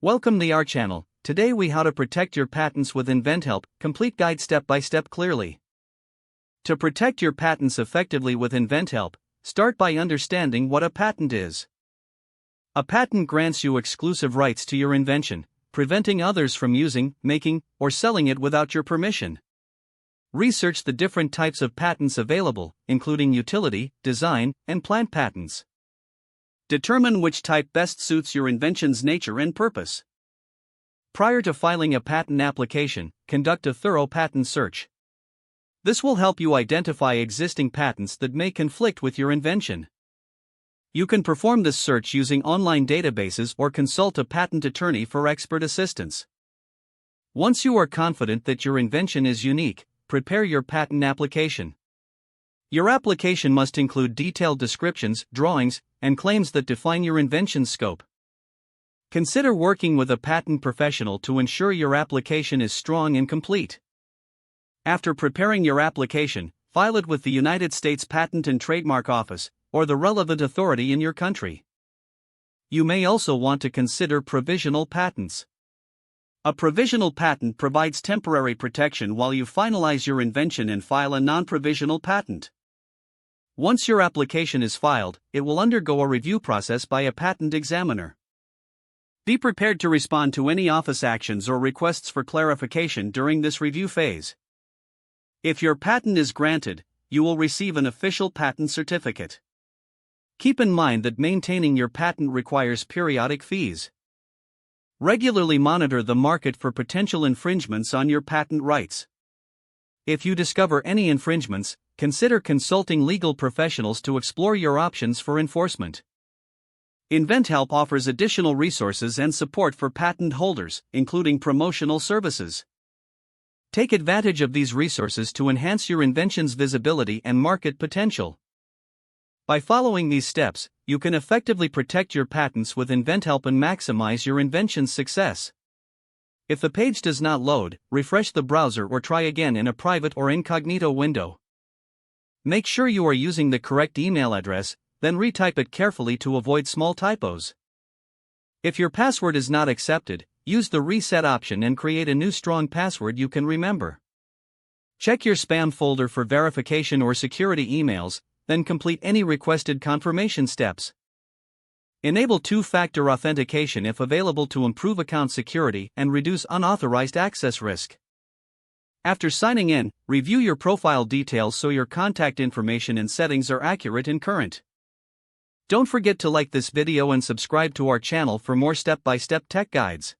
Welcome to our channel. Today we how to protect your patents with InventHelp, complete guide step by step clearly. To protect your patents effectively with InventHelp, start by understanding what a patent is. A patent grants you exclusive rights to your invention, preventing others from using, making, or selling it without your permission. Research the different types of patents available, including utility, design, and plant patents. Determine which type best suits your invention's nature and purpose. Prior to filing a patent application, conduct a thorough patent search. This will help you identify existing patents that may conflict with your invention. You can perform this search using online databases or consult a patent attorney for expert assistance. Once you are confident that your invention is unique, prepare your patent application. Your application must include detailed descriptions, drawings, and claims that define your invention's scope. Consider working with a patent professional to ensure your application is strong and complete. After preparing your application, file it with the United States Patent and Trademark Office, or the relevant authority in your country. You may also want to consider provisional patents. A provisional patent provides temporary protection while you finalize your invention and file a non-provisional patent. Once your application is filed, it will undergo a review process by a patent examiner. Be prepared to respond to any office actions or requests for clarification during this review phase. If your patent is granted, you will receive an official patent certificate. Keep in mind that maintaining your patent requires periodic fees. Regularly monitor the market for potential infringements on your patent rights. If you discover any infringements, consider consulting legal professionals to explore your options for enforcement. InventHelp offers additional resources and support for patent holders, including promotional services. Take advantage of these resources to enhance your invention's visibility and market potential. By following these steps, you can effectively protect your patents with InventHelp and maximize your invention's success. If the page does not load, refresh the browser or try again in a private or incognito window. Make sure you are using the correct email address, then retype it carefully to avoid small typos. If your password is not accepted, use the reset option and create a new strong password you can remember. Check your spam folder for verification or security emails, then complete any requested confirmation steps. Enable two-factor authentication if available to improve account security and reduce unauthorized access risk. After signing in, review your profile details so your contact information and settings are accurate and current. Don't forget to like this video and subscribe to our channel for more step-by-step tech guides.